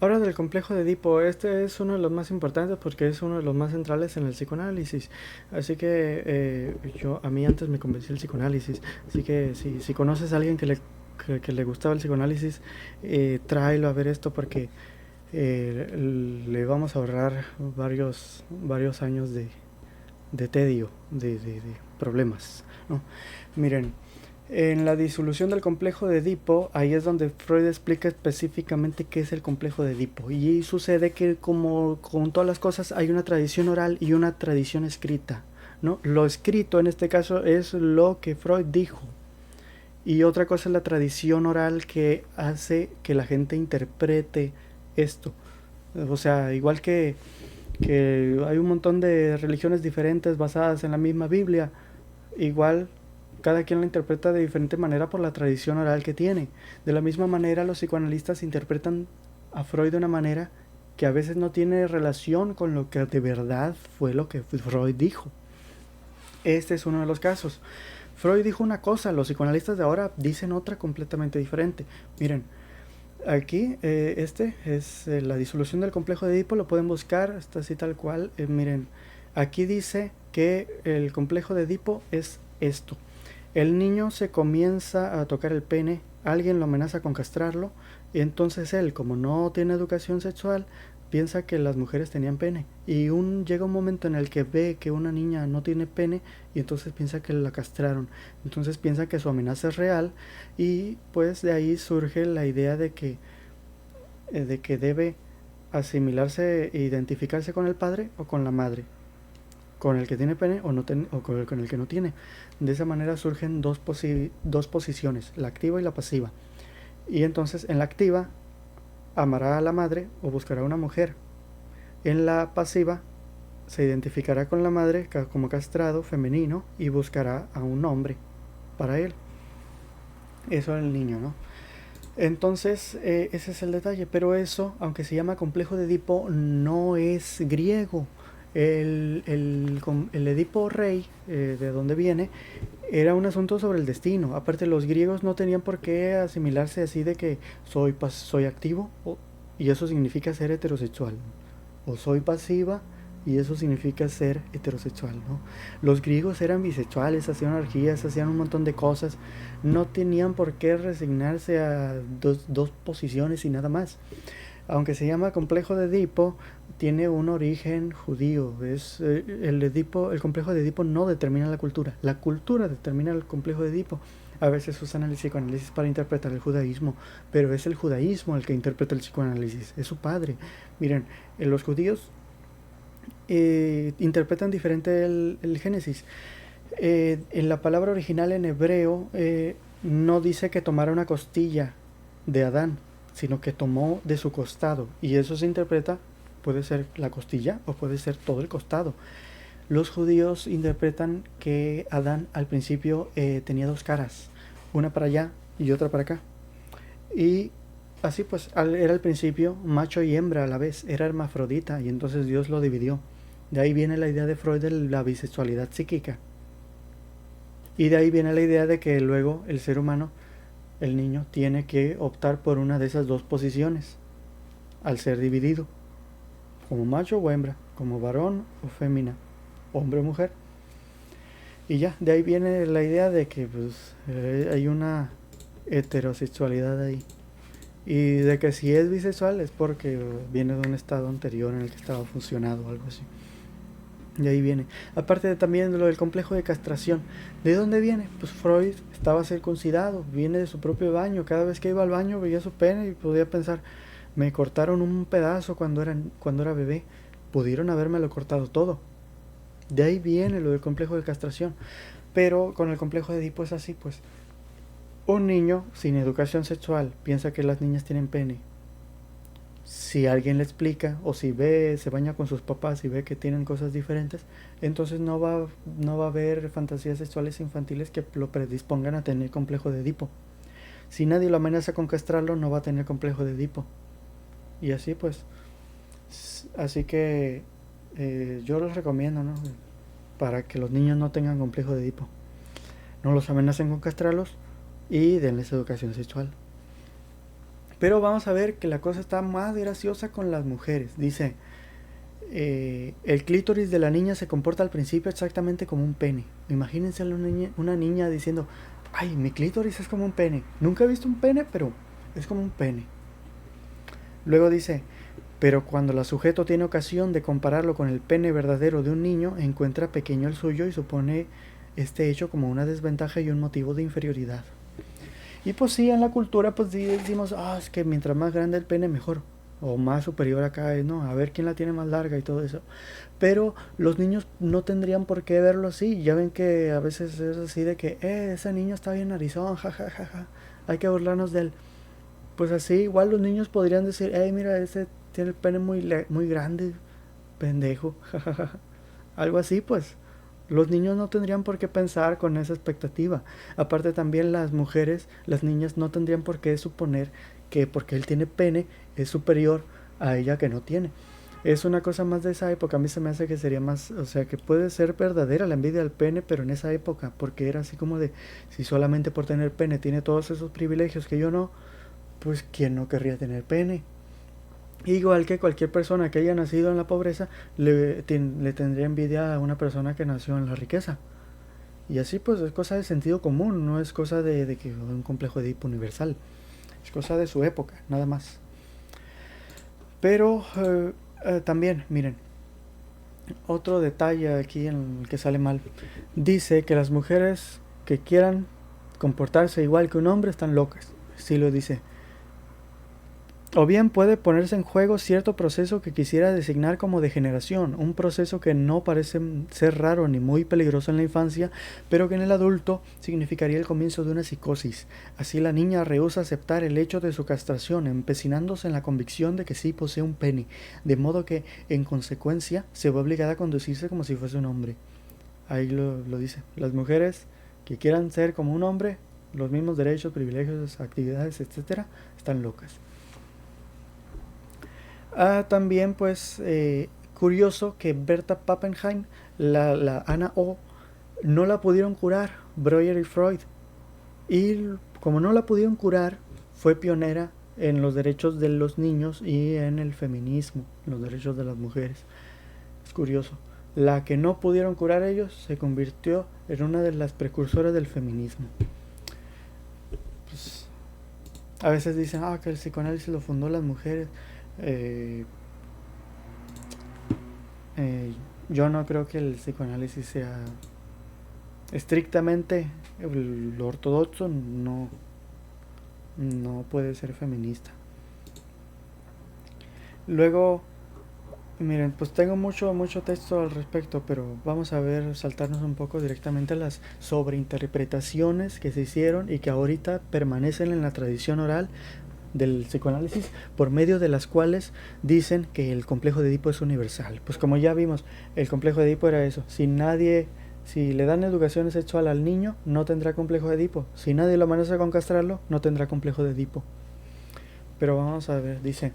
Ahora del complejo de Edipo, este es uno de los más importantes porque es uno de los más centrales en el psicoanálisis. Así que a mí antes me convenció el psicoanálisis. Así que si conoces a alguien que le gustaba el psicoanálisis, tráelo a ver esto porque le vamos a ahorrar varios años de tedio, de problemas, ¿no? Miren, en la disolución del complejo de Edipo, ahí es donde Freud explica específicamente qué es el complejo de Edipo. Y sucede que, como con todas las cosas, hay una tradición oral y una tradición escrita, ¿no? Lo escrito en este caso es lo que Freud dijo. Y otra cosa es la tradición oral que hace que la gente interprete esto. O sea, igual que hay un montón de religiones diferentes basadas en la misma Biblia, igual cada quien la interpreta de diferente manera por la tradición oral que tiene. De la misma manera, los psicoanalistas interpretan a Freud de una manera que a veces no tiene relación con lo que de verdad fue lo que Freud dijo. Este es uno de los casos. Freud dijo una cosa, los psicoanalistas de ahora dicen otra completamente diferente. Miren, aquí este es la disolución del complejo de Edipo, lo pueden buscar, está así tal cual. Miren, aquí dice que el complejo de Edipo es esto. El niño se comienza a tocar el pene, alguien lo amenaza con castrarlo, y entonces él, como no tiene educación sexual, piensa que las mujeres tenían pene. Y llega un momento en el que ve que una niña no tiene pene y entonces piensa que la castraron. Entonces piensa que su amenaza es real y pues de ahí surge la idea de que debe asimilarse e identificarse con el padre o con la madre, con el que tiene pene o, no o con el que no tiene. De esa manera surgen dos posiciones, la activa y la pasiva. Y entonces en la activa amará a la madre o buscará una mujer. En la pasiva se identificará con la madre como castrado femenino y buscará a un hombre para él. Eso es el niño, ¿no? Entonces, ese es el detalle. Pero eso, aunque se llama complejo de Edipo, no es griego. El Edipo rey, de donde viene, era un asunto sobre el destino. Aparte, los griegos no tenían por qué asimilarse así de que soy activo y eso significa ser heterosexual. O soy pasiva y eso significa ser heterosexual, ¿no? Los griegos eran bisexuales, hacían orgías, hacían un montón de cosas. No tenían por qué resignarse a dos posiciones y nada más. Aunque se llama complejo de Edipo, tiene un origen judío. El complejo de Edipo no determina la cultura determina el complejo de Edipo. A veces usan el psicoanálisis para interpretar el judaísmo, pero es el judaísmo el que interpreta el psicoanálisis, es su padre. Miren, los judíos interpretan diferente el Génesis. En la palabra original en hebreo no dice que tomara una costilla de Adán, sino que tomó de su costado. Y eso se interpreta, puede ser la costilla o puede ser todo el costado. Los judíos interpretan que Adán al principio tenía dos caras, una para allá y otra para acá. Y así pues, era al principio macho y hembra a la vez, era hermafrodita y entonces Dios lo dividió. De ahí viene la idea de Freud de la bisexualidad psíquica. Y de ahí viene la idea de que luego el ser humano, el niño, tiene que optar por una de esas dos posiciones al ser dividido, como macho o hembra, como varón o fémina, hombre o mujer. Y ya, de ahí viene la idea de que pues, hay una heterosexualidad ahí. Y de que si es bisexual es porque viene de un estado anterior en el que estaba funcionado o algo así. Y ahí viene. Aparte también de lo del complejo de castración. ¿De dónde viene? Pues Freud estaba circuncidado, viene de su propio baño. Cada vez que iba al baño veía su pene y podía pensar, me cortaron un pedazo cuando era bebé. Pudieron habérmelo cortado todo. De ahí viene lo del complejo de castración. Pero con el complejo de Edipo es así, pues. Un niño sin educación sexual piensa que las niñas tienen pene. Si alguien le explica o si se baña con sus papás y ve que tienen cosas diferentes, entonces no va a haber fantasías sexuales infantiles que lo predispongan a tener complejo de Edipo. Si nadie lo amenaza con castrarlo, no va a tener complejo de Edipo. Y así pues. Así que yo los recomiendo, ¿no? Para que los niños no tengan complejo de Edipo. No los amenacen con castrarlos y denles educación sexual. Pero vamos a ver que la cosa está más graciosa con las mujeres. Dice, el clítoris de la niña se comporta al principio exactamente como un pene. Imagínense a una niña diciendo, ay, mi clítoris es como un pene. Nunca he visto un pene, pero es como un pene. Luego dice, pero cuando la sujeto tiene ocasión de compararlo con el pene verdadero de un niño, encuentra pequeño el suyo y supone este hecho como una desventaja y un motivo de inferioridad. Y pues sí, en la cultura pues sí decimos, es que mientras más grande el pene mejor, o más superior acá, ¿no? A ver quién la tiene más larga y todo eso. Pero los niños no tendrían por qué verlo así. Ya ven que a veces es así de que, ese niño está bien narizón, jajajaja, hay que burlarnos de él. Pues así, igual los niños podrían decir, mira, ese tiene el pene muy grande, pendejo, jajaja. Algo así, pues. Los niños no tendrían por qué pensar con esa expectativa. Aparte también las mujeres, las niñas no tendrían por qué suponer que porque él tiene pene es superior a ella que no tiene. Es una cosa más de esa época. A mí se me hace que sería más, o sea, que puede ser verdadera la envidia del pene, pero en esa época, porque era así como de, si solamente por tener pene tiene todos esos privilegios que yo no, pues ¿quién no querría tener pene? Igual que cualquier persona que haya nacido en la pobreza, le tendría envidia a una persona que nació en la riqueza. Y así pues es cosa de sentido común, no es cosa de que un complejo de Edipo universal. Es cosa de su época, nada más. Pero también, miren, otro detalle aquí en el que sale mal. Dice que las mujeres que quieran comportarse igual que un hombre están locas. Sí lo dice. O bien puede ponerse en juego cierto proceso que quisiera designar como degeneración, un proceso que no parece ser raro ni muy peligroso en la infancia, pero que en el adulto significaría el comienzo de una psicosis. Así la niña rehúsa aceptar el hecho de su castración, empecinándose en la convicción de que sí posee un pene, de modo que, en consecuencia, se ve obligada a conducirse como si fuese un hombre. Ahí lo dice. Las mujeres que quieran ser como un hombre, los mismos derechos, privilegios, actividades, etcétera, están locas. También pues curioso que Berta Pappenheim, la Ana O, no la pudieron curar, Breuer y Freud. Y como no la pudieron curar, fue pionera en los derechos de los niños y en el feminismo, en los derechos de las mujeres. Es curioso. La que no pudieron curar ellos se convirtió en una de las precursoras del feminismo. Pues, a veces dicen que el psicoanálisis lo fundó las mujeres. Eh, yo no creo que el psicoanálisis sea estrictamente lo ortodoxo, no puede ser feminista. Luego, miren, pues tengo mucho texto al respecto, pero vamos a ver, saltarnos un poco directamente a las sobreinterpretaciones que se hicieron y que ahorita permanecen en la tradición oral del psicoanálisis, por medio de las cuales dicen que el complejo de Edipo es universal. Pues como ya vimos, el complejo de Edipo era eso. Si le dan educación sexual al niño, no tendrá complejo de Edipo. Si nadie lo amenaza con castrarlo, no tendrá complejo de Edipo. Pero vamos a ver, dice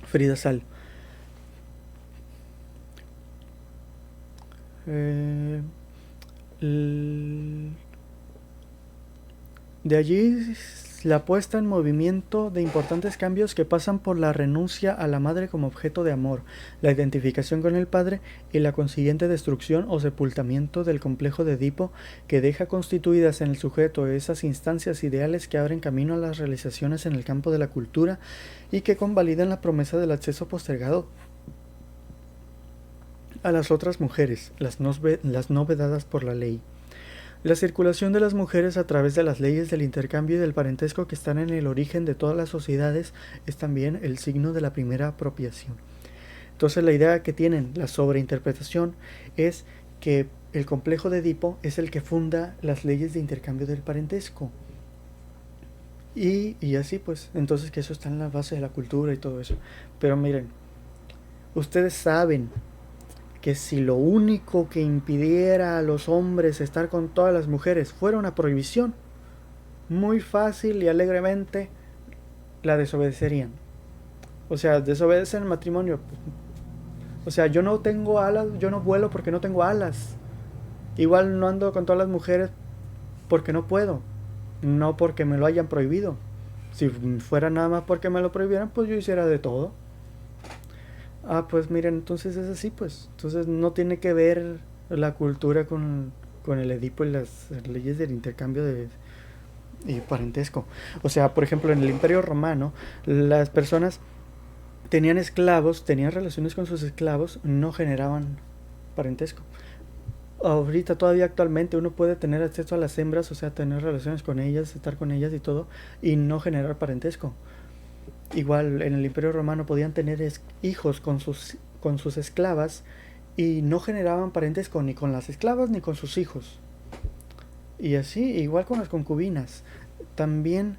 Frida Sal. De allí la puesta en movimiento de importantes cambios que pasan por la renuncia a la madre como objeto de amor, la identificación con el padre y la consiguiente destrucción o sepultamiento del complejo de Edipo, que deja constituidas en el sujeto esas instancias ideales que abren camino a las realizaciones en el campo de la cultura y que convalidan la promesa del acceso postergado a las otras mujeres, las no vedadas por la ley. La circulación de las mujeres a través de las leyes del intercambio y del parentesco que están en el origen de todas las sociedades es también el signo de la primera apropiación. Entonces la idea que tienen la sobreinterpretación es que el complejo de Edipo es el que funda las leyes de intercambio del parentesco. Y así pues, entonces que eso está en la base de la cultura y todo eso. Pero miren, ustedes saben que si lo único que impidiera a los hombres estar con todas las mujeres fuera una prohibición, muy fácil y alegremente la desobedecerían. O sea, desobedecen el matrimonio. O sea, yo no tengo alas, yo no vuelo porque no tengo alas. Igual no ando con todas las mujeres porque no puedo, no porque me lo hayan prohibido, Si fuera nada más porque me lo prohibieran, pues yo hiciera de todo. Ah, pues miren, entonces es así, pues. Entonces no tiene que ver la cultura con el Edipo y las leyes del intercambio de y parentesco. O sea, por ejemplo, en el Imperio Romano, las personas tenían esclavos, tenían relaciones con sus esclavos, no generaban parentesco. Ahorita todavía actualmente uno puede tener acceso a las hembras, o sea, tener relaciones con ellas, estar con ellas y todo, y no generar parentesco. Igual en el Imperio Romano podían tener hijos con sus esclavas y no generaban parentesco ni con las esclavas ni con sus hijos. Y así, igual con las concubinas. También,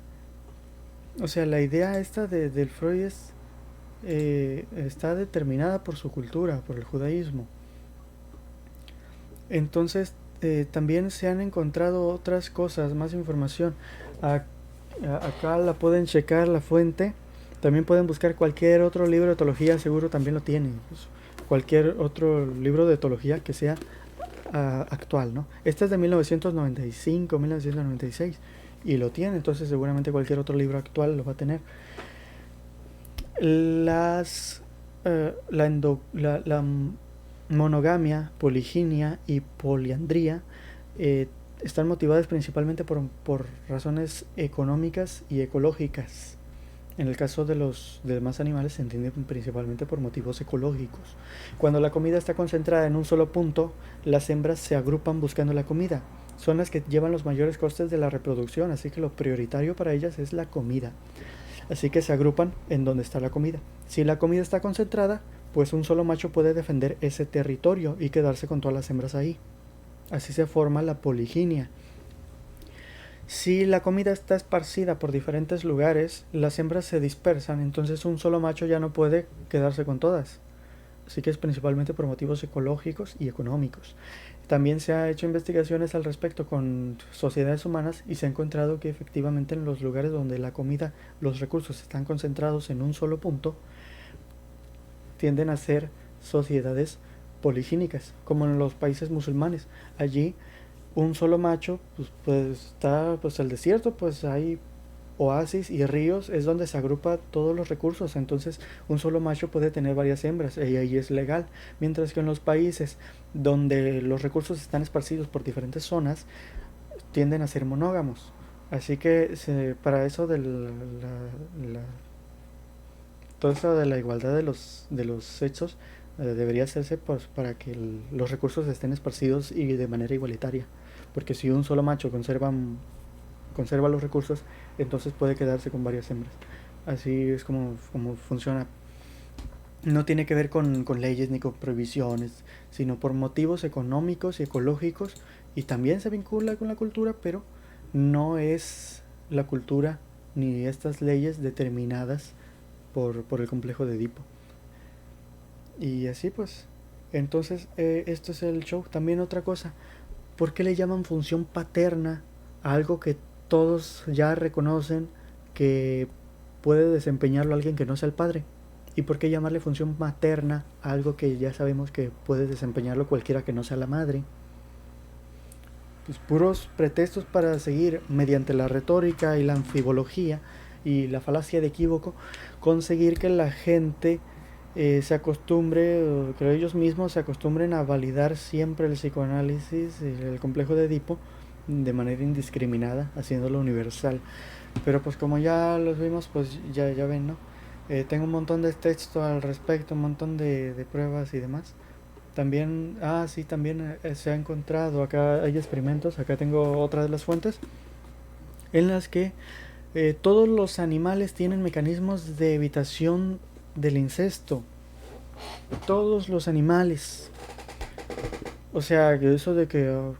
o sea, la idea esta del Freud está determinada por su cultura, por el judaísmo. Entonces, también se han encontrado otras cosas, más información. Acá la pueden checar la fuente. También pueden buscar cualquier otro libro de etología, seguro también lo tienen. Pues, cualquier otro libro de etología que sea actual, ¿no? Este es de 1995, 1996 y lo tiene, entonces seguramente cualquier otro libro actual lo va a tener. Las la monogamia, poliginia y poliandría están motivadas principalmente por razones económicas y ecológicas. En el caso de los demás animales se entiende principalmente por motivos ecológicos. Cuando la comida está concentrada en un solo punto, las hembras se agrupan buscando la comida. Son las que llevan los mayores costes de la reproducción, así que lo prioritario para ellas es la comida. Así que se agrupan en donde está la comida. Si la comida está concentrada, pues un solo macho puede defender ese territorio y quedarse con todas las hembras ahí. Así se forma la poliginia. Si la comida está esparcida por diferentes lugares, las hembras se dispersan, entonces un solo macho ya no puede quedarse con todas. Así que es principalmente por motivos ecológicos y económicos. También se ha hecho investigaciones al respecto con sociedades humanas y se ha encontrado que efectivamente en los lugares donde la comida, los recursos están concentrados en un solo punto, tienden a ser sociedades poligínicas, como en los países musulmanes. Allí un solo macho, pues está pues el desierto, pues hay oasis y ríos, es donde se agrupa todos los recursos, entonces un solo macho puede tener varias hembras y ahí es legal, mientras que en los países donde los recursos están esparcidos por diferentes zonas tienden a ser monógamos. Así que para eso todo eso de la igualdad de los sexos debería hacerse pues, para que los recursos estén esparcidos y de manera igualitaria. Porque si un solo macho conserva los recursos, entonces puede quedarse con varias hembras. Así es como funciona. No tiene que ver con leyes ni con prohibiciones, sino por motivos económicos y ecológicos, y también se vincula con la cultura, pero no es la cultura ni estas leyes determinadas por el complejo de Edipo. Y así pues, entonces esto es el show. También otra cosa, ¿por qué le llaman función paterna a algo que todos ya reconocen que puede desempeñarlo alguien que no sea el padre? ¿Y por qué llamarle función materna a algo que ya sabemos que puede desempeñarlo cualquiera que no sea la madre? Pues puros pretextos para seguir, mediante la retórica y la anfibología y la falacia de equívoco, conseguir que la gente se acostumbre, que ellos mismos se acostumbren a validar siempre el psicoanálisis, el complejo de Edipo, de manera indiscriminada, haciéndolo universal. Pero pues como ya los vimos, pues ya ven, ¿no? Tengo un montón de texto al respecto, un montón de pruebas y demás. También, sí, también se ha encontrado, acá hay experimentos, acá tengo otra de las fuentes, en las que todos los animales tienen mecanismos de evitación del incesto. Todos los animales. O sea, que eso de que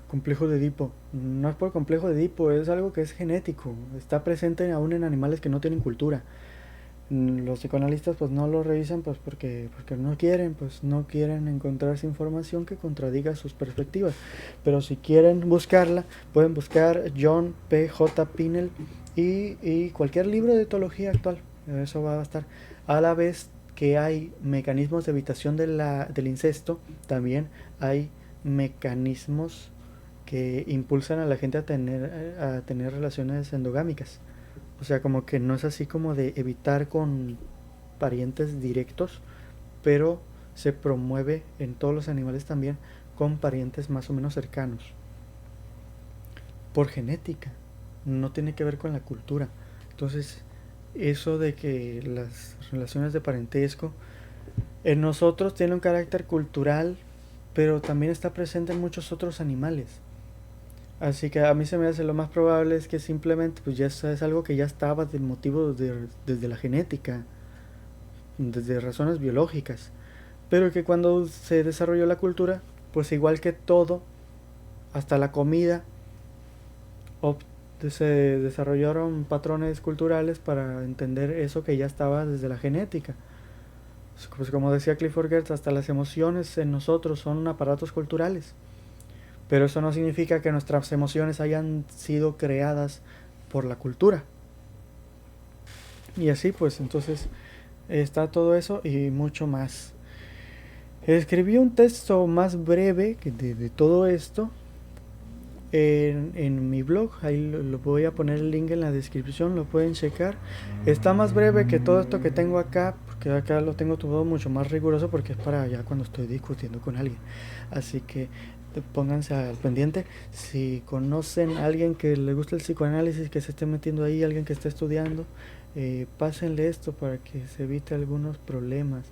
complejo de Edipo, no es por complejo de Edipo, es algo que es genético, está presente aún en animales que no tienen cultura. Los psicoanalistas pues no lo revisan pues porque no quieren encontrarse información que contradiga sus perspectivas, pero si quieren buscarla pueden buscar John P. J. Pinel y cualquier libro de etología actual, eso va a estar. A la vez que hay mecanismos de evitación del incesto, también hay mecanismos que impulsan a la gente a tener relaciones endogámicas. O sea, como que no es así como de evitar con parientes directos, pero se promueve en todos los animales también con parientes más o menos cercanos. Por genética, no tiene que ver con la cultura. Entonces, eso de que las relaciones de parentesco en nosotros tiene un carácter cultural, pero también está presente en muchos otros animales. Así que a mí se me hace lo más probable es que simplemente pues ya es algo que ya estaba de motivo desde la genética, desde razones biológicas, pero que cuando se desarrolló la cultura, pues igual que todo, hasta la comida, se desarrollaron patrones culturales para entender eso que ya estaba desde la genética. Pues como decía Clifford Geertz, hasta las emociones en nosotros son aparatos culturales. Pero eso no significa que nuestras emociones hayan sido creadas por la cultura. Y así pues, entonces está todo eso y mucho más. Escribí un texto más breve de todo esto en mi blog. Ahí lo voy a poner el link en la descripción, lo pueden checar. Está más breve que todo esto que tengo acá, porque acá lo tengo todo mucho más riguroso porque es para ya cuando estoy discutiendo con alguien. Así que pónganse al pendiente. Si conocen a alguien que le gusta el psicoanálisis, que se esté metiendo ahí, alguien que esté estudiando, pásenle esto para que se evite algunos problemas.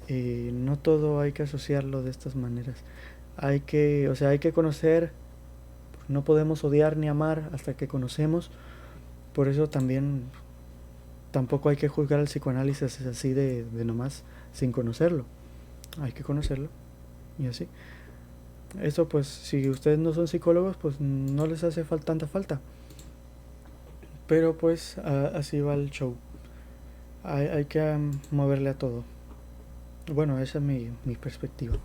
No todo hay que asociarlo de estas maneras. Hay que conocer. No podemos odiar ni amar hasta que conocemos. Por eso también tampoco hay que juzgar el psicoanálisis así de nomás sin conocerlo. Hay que conocerlo y así. Eso pues si ustedes no son psicólogos pues no les hace tanta falta. Pero pues así va el show. Hay que moverle a todo. Bueno, esa es mi perspectiva.